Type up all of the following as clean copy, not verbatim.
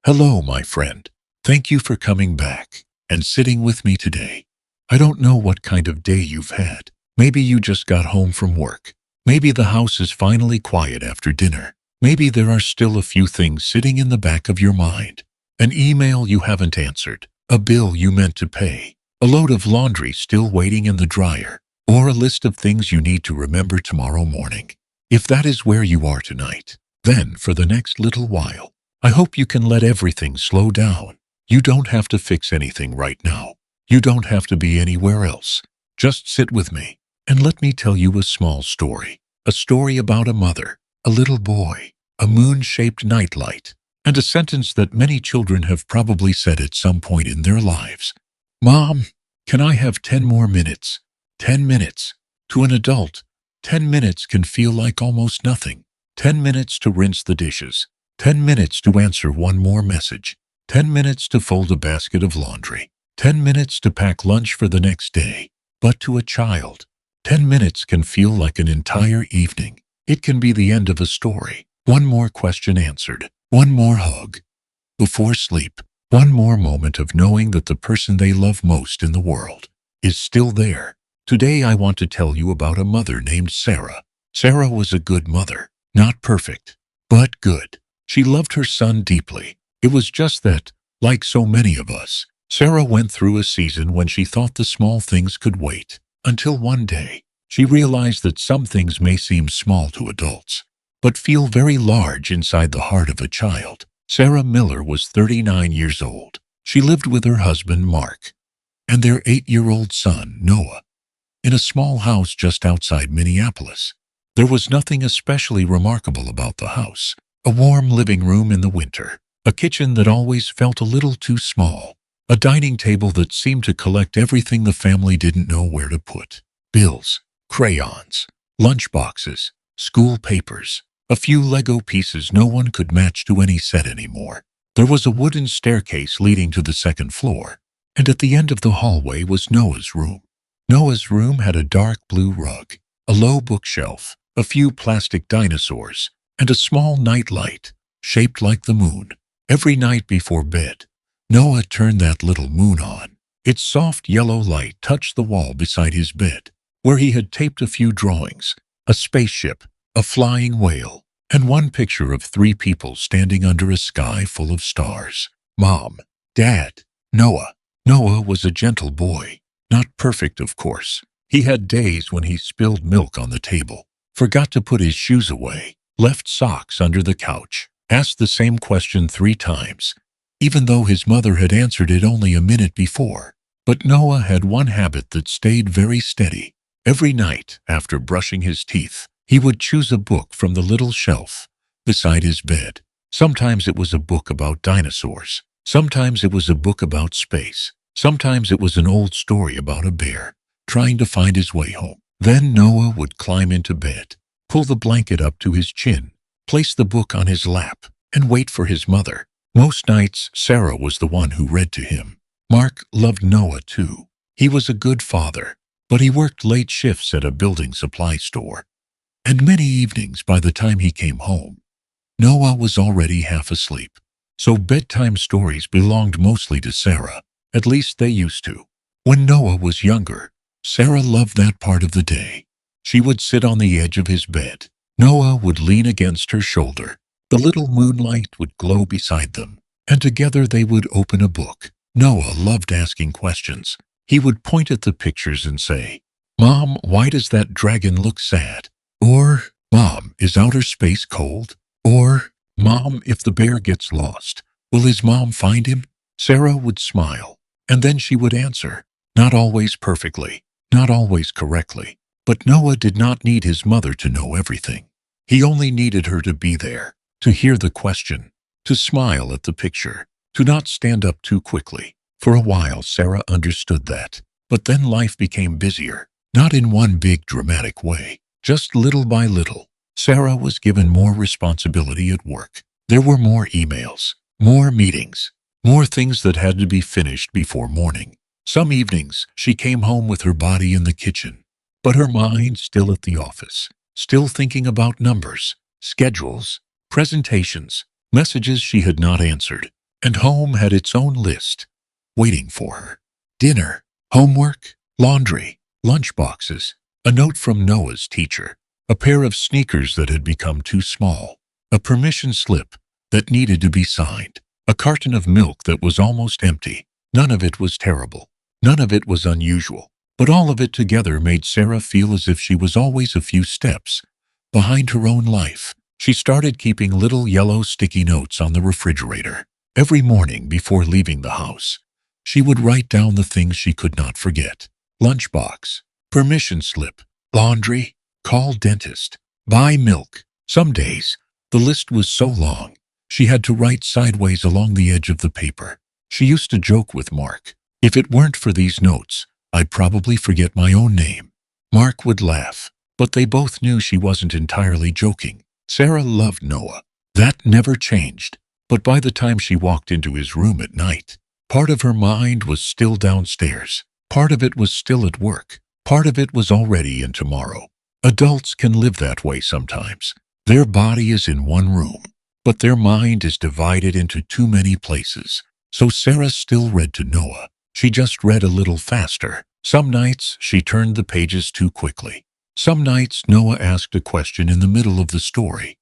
Hello, my friend. Thank you for coming back and sitting with me today. I don't know what kind of day you've had. Maybe you just got home from work. Maybe the house is finally quiet after dinner. Maybe there are still a few things sitting in the back of your mind. An email you haven't answered, a bill you meant to pay, a load of laundry still waiting in the dryer, or a list of things you need to remember tomorrow morning. If that is where you are tonight, then for the next little while, I hope you can let everything slow down. You don't have to fix anything right now. You don't have to be anywhere else. Just sit with me and let me tell you a small story. A story about a mother, a little boy, a moon-shaped nightlight, and a sentence that many children have probably said at some point in their lives. Mom, can I have 10 more minutes? 10 minutes. To an adult, 10 minutes can feel like almost nothing. 10 minutes to rinse the dishes. 10 minutes to answer one more message. 10 minutes to fold a basket of laundry. 10 minutes to pack lunch for the next day. But to a child, 10 minutes can feel like an entire evening. It can be the end of a story. One more question answered. One more hug before sleep. One more moment of knowing that the person they love most in the world is still there. Today I want to tell you about a mother named Sarah. Sarah was a good mother. Not perfect, but good. She loved her son deeply. It was just that, like so many of us, Sarah went through a season when she thought the small things could wait, until one day, she realized that some things may seem small to adults, but feel very large inside the heart of a child. Sarah Miller was 39 years old. She lived with her husband, Mark, and their 8-year-old son, Noah, in a small house just outside Minneapolis. There was nothing especially remarkable about the house. A warm living room in the winter, a kitchen that always felt a little too small, a dining table that seemed to collect everything the family didn't know where to put. Bills, crayons, lunch boxes, school papers, a few Lego pieces no one could match to any set anymore. There was a wooden staircase leading to the second floor, and at the end of the hallway was Noah's room. Noah's room had a dark blue rug, a low bookshelf, a few plastic dinosaurs, and a small nightlight, shaped like the moon. Every night before bed, Noah turned that little moon on. Its soft yellow light touched the wall beside his bed, where he had taped a few drawings, a spaceship, a flying whale, and one picture of 3 people standing under a sky full of stars. Mom, Dad, Noah. Noah was a gentle boy. Not perfect, of course. He had days when he spilled milk on the table, forgot to put his shoes away, left socks under the couch, asked the same question 3 times, even though his mother had answered it only a minute before. But Noah had one habit that stayed very steady. Every night, after brushing his teeth, he would choose a book from the little shelf beside his bed. Sometimes it was a book about dinosaurs. Sometimes it was a book about space. Sometimes it was an old story about a bear trying to find his way home. Then Noah would climb into bed, pull the blanket up to his chin, place the book on his lap, and wait for his mother. Most nights, Sarah was the one who read to him. Mark loved Noah too. He was a good father, but he worked late shifts at a building supply store. And many evenings, by the time he came home, Noah was already half asleep. So bedtime stories belonged mostly to Sarah. At least they used to. When Noah was younger, Sarah loved that part of the day. She would sit on the edge of his bed. Noah would lean against her shoulder. The little moonlight would glow beside them, and together they would open a book. Noah loved asking questions. He would point at the pictures and say, "Mom, why does that dragon look sad?" Or, "Mom, is outer space cold?" Or, "Mom, if the bear gets lost, will his mom find him?" Sarah would smile, and then she would answer, not always perfectly, not always correctly. But Noah did not need his mother to know everything. He only needed her to be there, to hear the question, to smile at the picture, to not stand up too quickly. For a while, Sarah understood that. But then life became busier, not in one big dramatic way, just little by little. Sarah was given more responsibility at work. There were more emails, more meetings, more things that had to be finished before morning. Some evenings, she came home with her body in the kitchen, but her mind still at the office, still thinking about numbers, schedules, presentations, messages she had not answered. And home had its own list, waiting for her. Dinner, homework, laundry, lunch boxes, a note from Noah's teacher, a pair of sneakers that had become too small, a permission slip that needed to be signed, a carton of milk that was almost empty. None of it was terrible. None of it was unusual. But all of it together made Sarah feel as if she was always a few steps behind her own life. She started keeping little yellow sticky notes on the refrigerator. Every morning before leaving the house, she would write down the things she could not forget. Lunchbox, permission slip, laundry, call dentist, buy milk. Some days, the list was so long, she had to write sideways along the edge of the paper. She used to joke with Mark, "If it weren't for these notes, I'd probably forget my own name." Mark would laugh, but they both knew she wasn't entirely joking. Sarah loved Noah. That never changed. But by the time she walked into his room at night, part of her mind was still downstairs. Part of it was still at work. Part of it was already in tomorrow. Adults can live that way sometimes. Their body is in one room, but their mind is divided into too many places. So Sarah still read to Noah. She just read a little faster. Some nights she turned the pages too quickly. Some nights Noah asked a question in the middle of the story,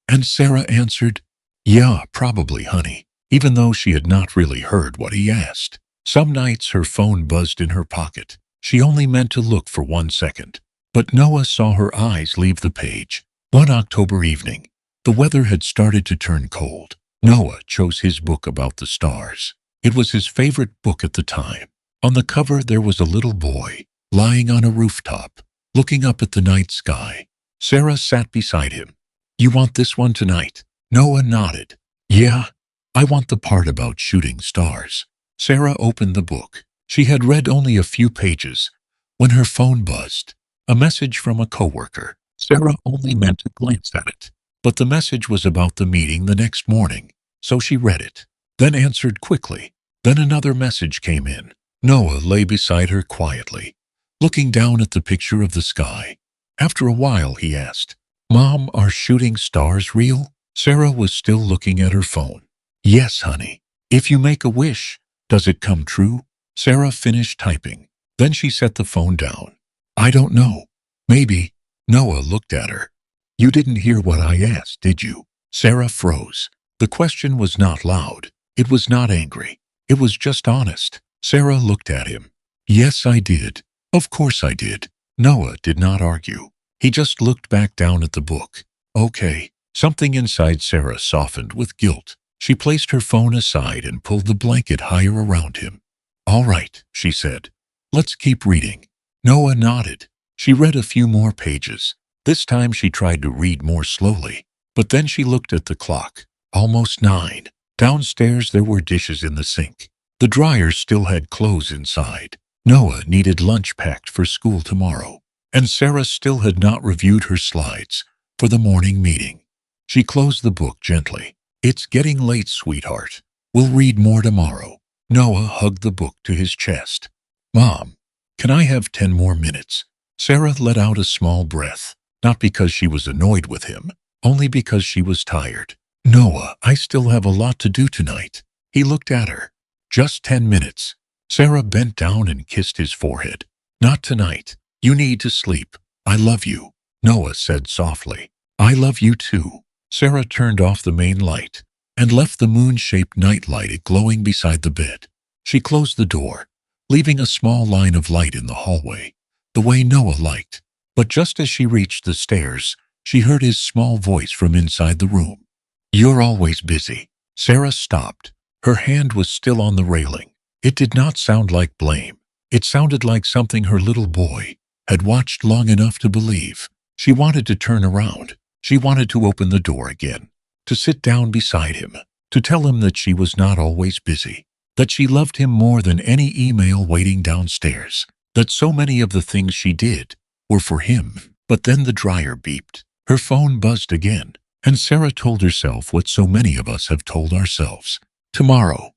and Sarah answered, "Yeah, probably, honey," even though she had not really heard what he asked. Some nights her phone buzzed in her pocket. She only meant to look for 1 second. But Noah saw her eyes leave the page. One October evening, the weather had started to turn cold. Noah chose his book about the stars. It was his favorite book at the time. On the cover there was a little boy, lying on a rooftop, looking up at the night sky. Sarah sat beside him. "You want this one tonight?" Noah nodded. "Yeah, I want the part about shooting stars." Sarah opened the book. She had read only a few pages when her phone buzzed. A message from a coworker. Sarah only meant to glance at it, but the message was about the meeting the next morning, so she read it, then answered quickly. Then another message came in. Noah lay beside her quietly, looking down at the picture of the sky. After a while, he asked, "Mom, are shooting stars real?" Sarah was still looking at her phone. "Yes, honey. If you make a wish, does it come true?" Sarah finished typing. Then she set the phone down. "I don't know. Maybe." Noah looked at her. "You didn't hear what I asked, did you?" Sarah froze. The question was not loud. It was not angry. It was just honest. Sarah looked at him. "Yes, I did. Of course I did." Noah did not argue. He just looked back down at the book. "Okay." Something inside Sarah softened with guilt. She placed her phone aside and pulled the blanket higher around him. "All right," she said. "Let's keep reading." Noah nodded. She read a few more pages. This time she tried to read more slowly. But then she looked at the clock. Almost 9. Downstairs there were dishes in the sink. The dryer still had clothes inside. Noah needed lunch packed for school tomorrow. And Sarah still had not reviewed her slides for the morning meeting. She closed the book gently. "It's getting late, sweetheart. We'll read more tomorrow." Noah hugged the book to his chest. "Mom, can I have 10 more minutes?" Sarah let out a small breath, not because she was annoyed with him, only because she was tired. "Noah, I still have a lot to do tonight." He looked at her. "Just 10 minutes." Sarah bent down and kissed his forehead. "Not tonight. You need to sleep. I love you." Noah said softly, "I love you too." Sarah turned off the main light and left the moon-shaped nightlight glowing beside the bed. She closed the door, leaving a small line of light in the hallway, the way Noah liked. But just as she reached the stairs, she heard his small voice from inside the room. "You're always busy." Sarah stopped. Her hand was still on the railing. It did not sound like blame. It sounded like something her little boy had watched long enough to believe. She wanted to turn around. She wanted to open the door again, to sit down beside him, to tell him that she was not always busy, that she loved him more than any email waiting downstairs, that so many of the things she did were for him. But then the dryer beeped. Her phone buzzed again, and Sarah told herself what so many of us have told ourselves. Tomorrow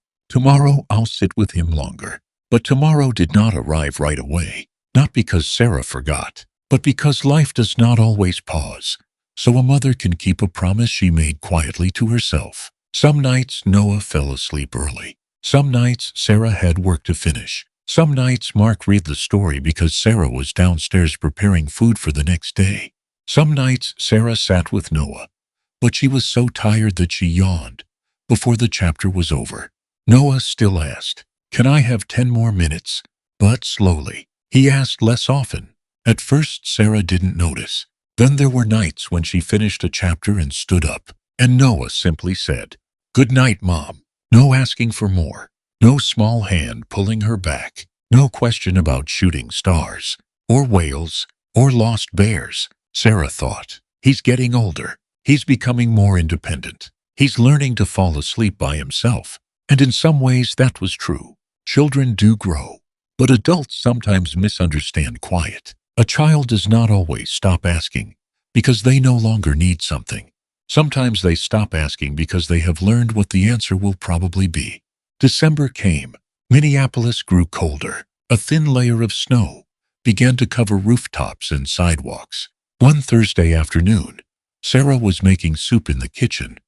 I'll sit with him longer. But tomorrow did not arrive right away, not because Sarah forgot, but because life does not always pause, so a mother can keep a promise she made quietly to herself. Some nights Noah fell asleep early. Some nights Sarah had work to finish. Some nights Mark read the story because Sarah was downstairs preparing food for the next day. Some nights Sarah sat with Noah, but she was so tired that she yawned before the chapter was over. Noah still asked, "Can I have 10 more minutes?" But slowly. He asked less often. At first Sarah didn't notice. Then there were nights when she finished a chapter and stood up, and Noah simply said, "Good night, Mom." No asking for more. No small hand pulling her back. No question about shooting stars, or whales, or lost bears. Sarah thought, he's getting older. He's becoming more independent. He's learning to fall asleep by himself. And in some ways that was true. Children do grow. But adults sometimes misunderstand quiet. A child does not always stop asking because they no longer need something. Sometimes they stop asking because they have learned what the answer will probably be. December came. Minneapolis grew colder. A thin layer of snow began to cover rooftops and sidewalks. One Thursday afternoon, Sarah was making soup in the kitchen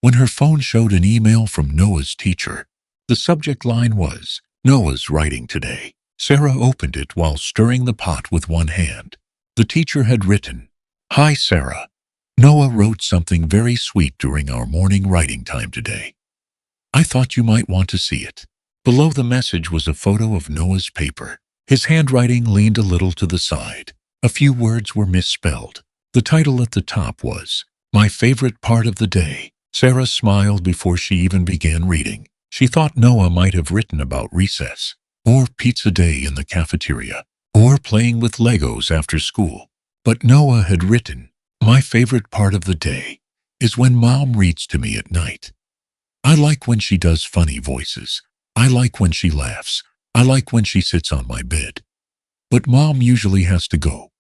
when her phone showed an email from Noah's teacher. The subject line was, "Noah's writing today." Sarah opened it while stirring the pot with one hand. The teacher had written, "Hi, Sarah. Noah wrote something very sweet during our morning writing time today. I thought you might want to see it." Below the message was a photo of Noah's paper. His handwriting leaned a little to the side. A few words were misspelled. The title at the top was, "My Favorite Part of the Day." Sarah smiled before she even began reading. She thought Noah might have written about recess, or pizza day in the cafeteria, or playing with Legos after school. But Noah had written, "My favorite part of the day is when Mom reads to me at night. I like when she does funny voices. I like when she laughs. I like when she sits on my bed. But Mom usually has to go.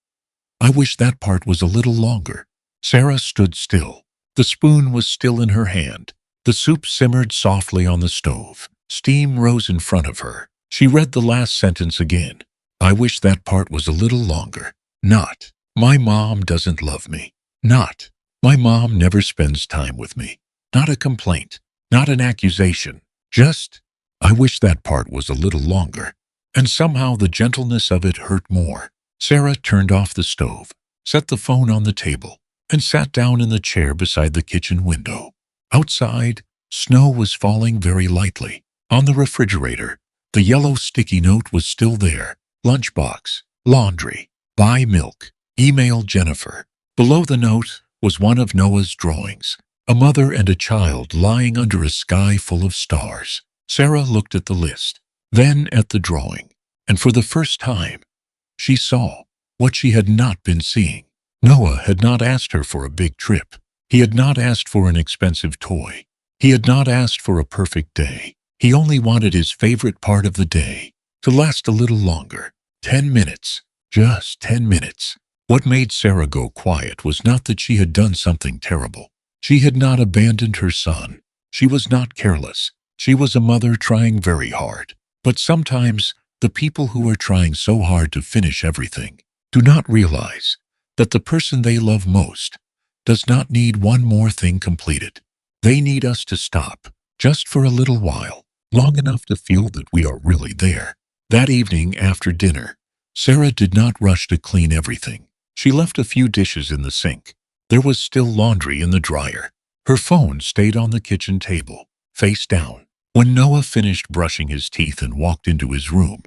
I wish that part was a little longer." Sarah stood still. The spoon was still in her hand. The soup simmered softly on the stove. Steam rose in front of her. She read the last sentence again. "I wish that part was a little longer. Not, my mom doesn't love me. Not, my mom never spends time with me. Not a complaint. Not an accusation. Just, I wish that part was a little longer." And somehow the gentleness of it hurt more. Sarah turned off the stove, set the phone on the table, and sat down in the chair beside the kitchen window. Outside, snow was falling very lightly. On the refrigerator, the yellow sticky note was still there. Lunchbox, laundry, buy milk, email Jennifer. Below the note was one of Noah's drawings, a mother and a child lying under a sky full of stars. Sarah looked at the list, then at the drawing, and for the first time, she saw what she had not been seeing. Noah had not asked her for a big trip. He had not asked for an expensive toy. He had not asked for a perfect day. He only wanted his favorite part of the day to last a little longer. 10 minutes. Just 10 minutes. What made Sarah go quiet was not that she had done something terrible. She had not abandoned her son. She was not careless. She was a mother trying very hard. But sometimes the people who are trying so hard to finish everything do not realize that the person they love most does not need one more thing completed. They need us to stop, just for a little while, long enough to feel that we are really there. That evening after dinner, Sarah did not rush to clean everything. She left a few dishes in the sink. There was still laundry in the dryer. Her phone stayed on the kitchen table, face down. When Noah finished brushing his teeth and walked into his room,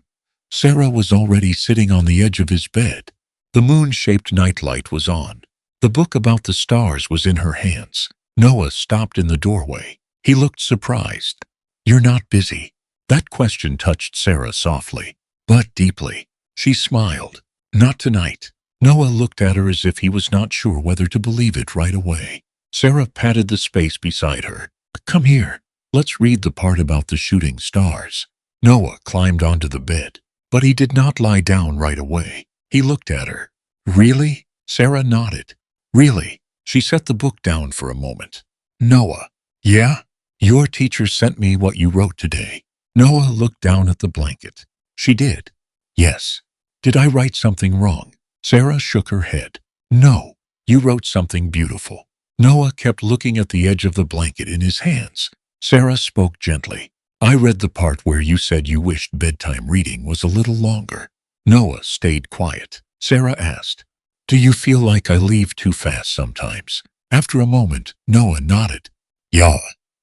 Sarah was already sitting on the edge of his bed. The moon-shaped nightlight was on. The book about the stars was in her hands. Noah stopped in the doorway. He looked surprised. "You're not busy?" That question touched Sarah softly, but deeply. She smiled. "Not tonight." Noah looked at her as if he was not sure whether to believe it right away. Sarah patted the space beside her. "Come here. Let's read the part about the shooting stars." Noah climbed onto the bed, but he did not lie down right away. He looked at her. "Really?" Sarah nodded. "Really?" She set the book down for a moment. "Noah." "Yeah? Your teacher sent me what you wrote today." Noah looked down at the blanket. "She did?" "Yes." "Did I write something wrong?" Sarah shook her head. "No. You wrote something beautiful." Noah kept looking at the edge of the blanket in his hands. Sarah spoke gently. I read the part where you said you wished bedtime reading was a little longer. Noah stayed quiet. Sarah asked, do you feel like I leave too fast sometimes? After a moment, Noah nodded. Yeah.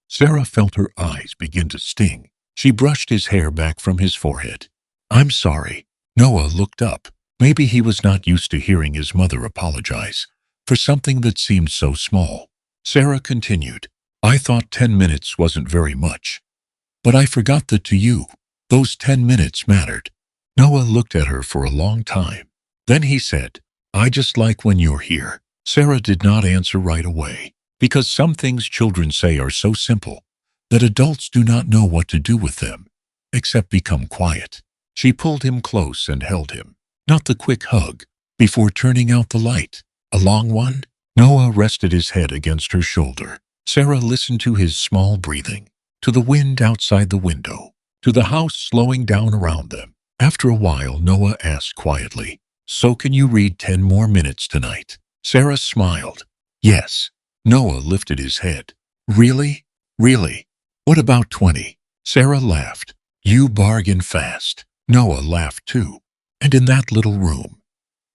Sarah felt her eyes begin to sting. She brushed his hair back from his forehead. I'm sorry. Noah looked up. Maybe he was not used to hearing his mother apologize for something that seemed so small. Sarah continued, I thought 10 minutes wasn't very much. But I forgot that to you, those 10 minutes mattered. Noah looked at her for a long time. Then he said, I just like when you're here. Sarah did not answer right away, because some things children say are so simple that adults do not know what to do with them, except become quiet. She pulled him close and held him, not the quick hug, before turning out the light. A long one? Noah rested his head against her shoulder. Sarah listened to his small breathing, to the wind outside the window, to the house slowing down around them. After a while, Noah asked quietly, so can you read 10 more minutes tonight? Sarah smiled. Yes. Noah lifted his head. Really? Really? What about 20? Sarah laughed. You bargain fast. Noah laughed too. And in that little room,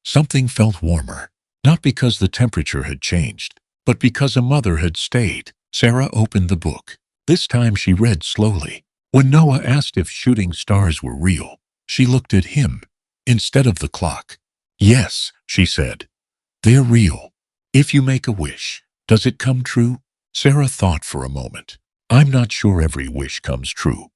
something felt warmer, not because the temperature had changed, but because a mother had stayed. Sarah opened the book. This time she read slowly. When Noah asked if shooting stars were real, she looked at him instead of the clock. Yes, she said. They're real. If you make a wish, does it come true? Sarah thought for a moment. I'm not sure every wish comes true,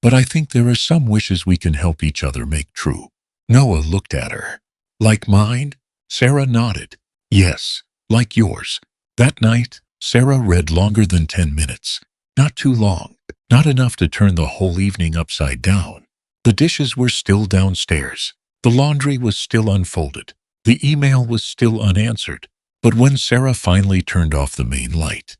but I think there are some wishes we can help each other make true. Noah looked at her. Like mine? Sarah nodded. Yes, like yours. That night, Sarah read longer than 10 minutes. Not too long, not enough to turn the whole evening upside down. The dishes were still downstairs. The laundry was still unfolded. The email was still unanswered. But when Sarah finally turned off the main light,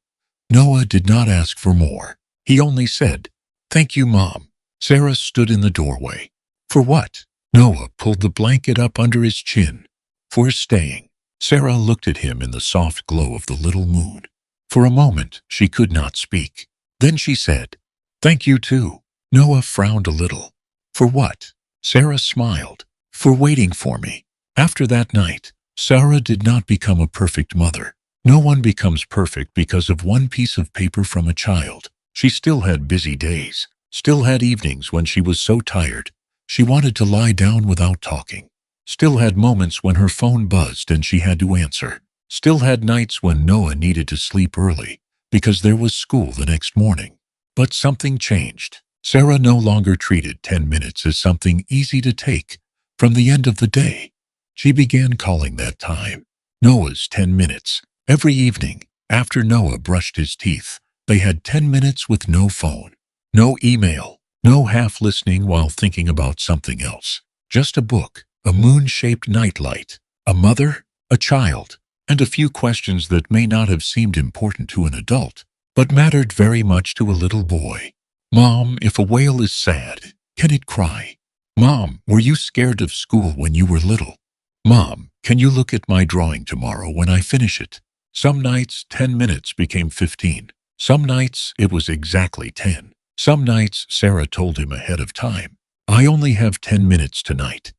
Noah did not ask for more. He only said, Thank you, Mom. Sarah stood in the doorway. For what? Noah pulled the blanket up under his chin. For staying. Sarah looked at him in the soft glow of the little moon. For a moment, she could not speak. Then she said, Thank you too. Noah frowned a little. For what? Sarah smiled. For waiting for me. After that night, Sarah did not become a perfect mother. No one becomes perfect because of one piece of paper from a child. She still had busy days, still had evenings when she was so tired she wanted to lie down without talking, still had moments when her phone buzzed and she had to answer, still had nights when Noah needed to sleep early because there was school the next morning. But something changed. Sarah no longer treated 10 minutes as something easy to take from the end of the day. She began calling that time Noah's 10 minutes. Every evening, after Noah brushed his teeth, they had 10 minutes with no phone, no email, no half-listening while thinking about something else. Just a book, a moon-shaped nightlight, a mother, a child, and a few questions that may not have seemed important to an adult, but mattered very much to a little boy. Mom, if a whale is sad, can it cry? Mom, were you scared of school when you were little? Mom, can you look at my drawing tomorrow when I finish it? Some nights, 10 minutes became 15. Some nights, it was exactly 10. Some nights, Sarah told him ahead of time, I only have 10 minutes tonight,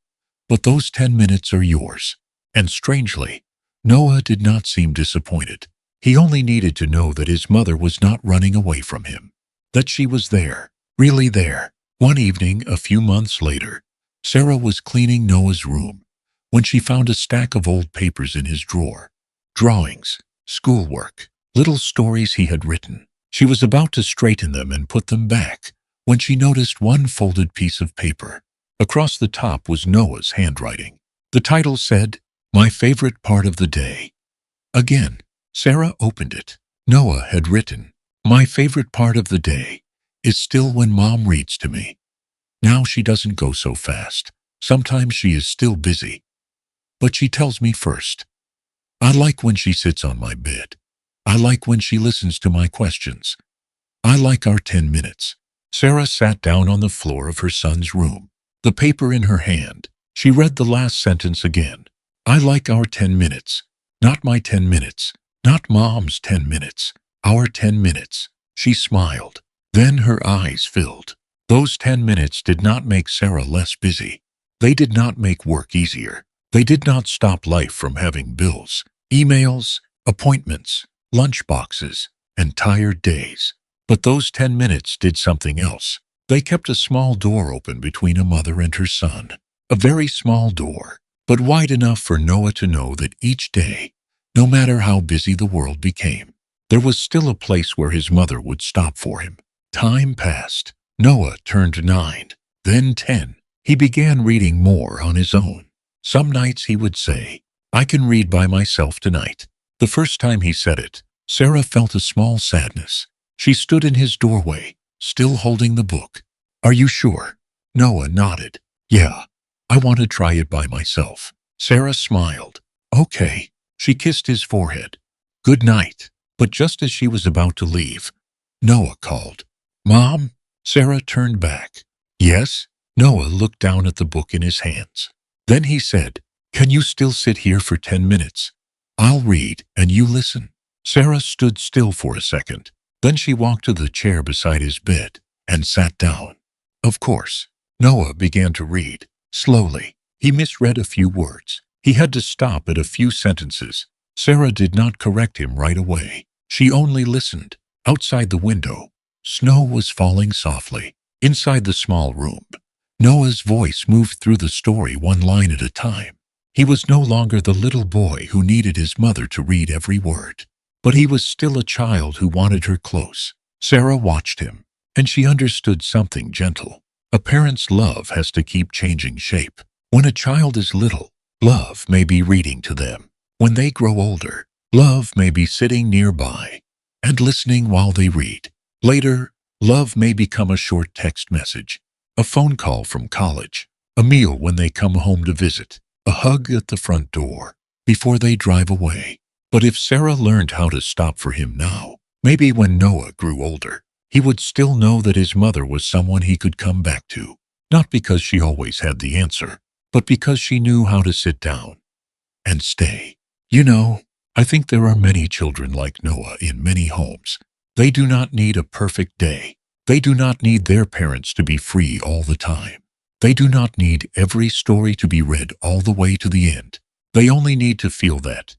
but those 10 minutes are yours. And strangely, Noah did not seem disappointed. He only needed to know that his mother was not running away from him, that she was there, really there. One evening, a few months later, Sarah was cleaning Noah's room when she found a stack of old papers in his drawer. Drawings, schoolwork, little stories he had written. She was about to straighten them and put them back when she noticed one folded piece of paper. Across the top was Noah's handwriting. The title said, My Favorite Part of the Day. Again, Sarah opened it. Noah had written, My favorite part of the day is still when Mom reads to me. Now she doesn't go so fast. Sometimes she is still busy. But she tells me first. I like when she sits on my bed. I like when she listens to my questions. I like our 10 minutes. Sarah sat down on the floor of her son's room, the paper in her hand. She read the last sentence again. I like our 10 minutes, not my 10 minutes. Not Mom's 10 minutes, our 10 minutes. She smiled. Then her eyes filled. Those 10 minutes did not make Sarah less busy. They did not make work easier. They did not stop life from having bills, emails, appointments, lunch boxes, and tired days. But those 10 minutes did something else. They kept a small door open between a mother and her son. A very small door, but wide enough for Noah to know that each day, no matter how busy the world became, there was still a place where his mother would stop for him. Time passed. Noah turned 9, then 10. He began reading more on his own. Some nights he would say, "I can read by myself tonight." The first time he said it, Sarah felt a small sadness. She stood in his doorway, still holding the book. "Are you sure?" Noah nodded. "Yeah, I want to try it by myself." Sarah smiled. "Okay." She kissed his forehead. "Good night." But just as she was about to leave, Noah called. "Mom?" Sarah turned back. "Yes?" Noah looked down at the book in his hands. Then he said, "Can you still sit here for 10 minutes? I'll read and you listen." Sarah stood still for a second. Then she walked to the chair beside his bed and sat down. Of course, Noah began to read. Slowly, he misread a few words. He had to stop at a few sentences. Sarah did not correct him right away. She only listened. Outside the window, snow was falling softly. Inside the small room, Noah's voice moved through the story one line at a time. He was no longer the little boy who needed his mother to read every word, but he was still a child who wanted her close. Sarah watched him, and she understood something gentle. A parent's love has to keep changing shape. When a child is little, love may be reading to them. When they grow older, love may be sitting nearby and listening while they read. Later, love may become a short text message, a phone call from college, a meal when they come home to visit, a hug at the front door before they drive away. But if Sarah learned how to stop for him now, maybe when Noah grew older, he would still know that his mother was someone he could come back to, not because she always had the answer, but because she knew how to sit down and stay. You know, I think there are many children like Noah in many homes. They do not need a perfect day. They do not need their parents to be free all the time. They do not need every story to be read all the way to the end. They only need to feel that,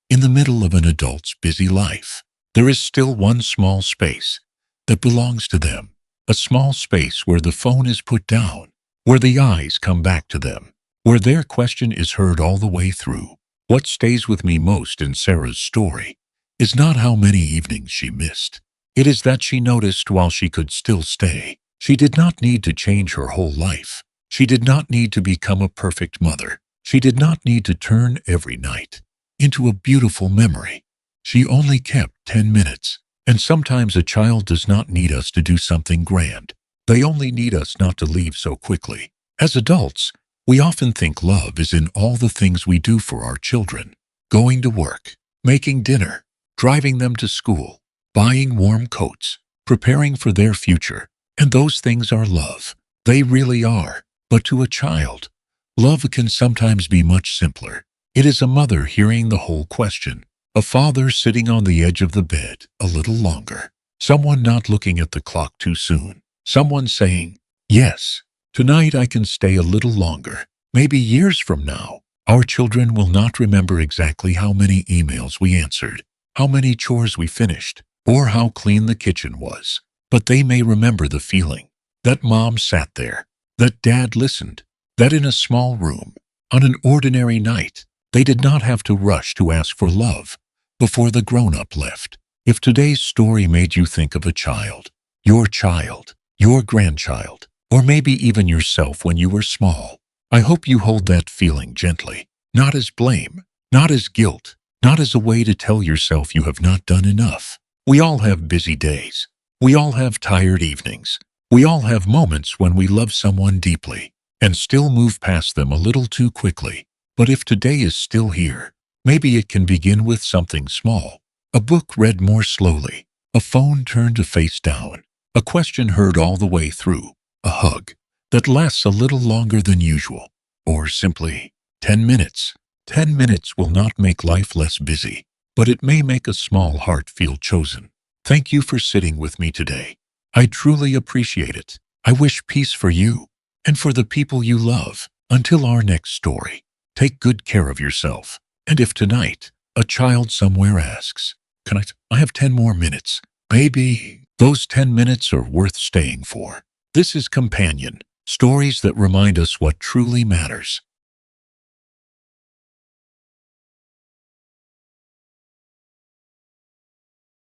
in the middle of an adult's busy life, there is still one small space that belongs to them, a small space where the phone is put down, where the eyes come back to them, where their question is heard all the way through. What stays with me most in Sarah's story is not how many evenings she missed. It is that she noticed while she could still stay. She did not need to change her whole life. She did not need to become a perfect mother. She did not need to turn every night into a beautiful memory. She only kept 10 minutes. And sometimes a child does not need us to do something grand. They only need us not to leave so quickly. As adults, we often think love is in all the things we do for our children. Going to work, making dinner, driving them to school, buying warm coats, preparing for their future. And those things are love. They really are. But to a child, love can sometimes be much simpler. It is a mother hearing the whole question, a father sitting on the edge of the bed a little longer, someone not looking at the clock too soon, someone saying, "Yes, tonight I can stay a little longer." Maybe years from now, our children will not remember exactly how many emails we answered, how many chores we finished, or how clean the kitchen was. But they may remember the feeling that mom sat there, that dad listened, that in a small room, on an ordinary night, they did not have to rush to ask for love before the grown-up left. If today's story made you think of a child, your grandchild, or maybe even yourself when you were small, I hope you hold that feeling gently, not as blame, not as guilt, not as a way to tell yourself you have not done enough. We all have busy days. We all have tired evenings. We all have moments when we love someone deeply and still move past them a little too quickly. But if today is still here, maybe it can begin with something small. A book read more slowly, a phone turned to face down, a question heard all the way through, a hug that lasts a little longer than usual, or simply 10 minutes. 10 minutes will not make life less busy. but it may make a small heart feel chosen. Thank you for sitting with me today. I truly appreciate it. I wish peace for you and for the people you love. Until our next story, take good care of yourself. And if tonight a child somewhere asks, I have 10 more minutes. Maybe those 10 minutes are worth staying for. This is Companion, stories that remind us what truly matters.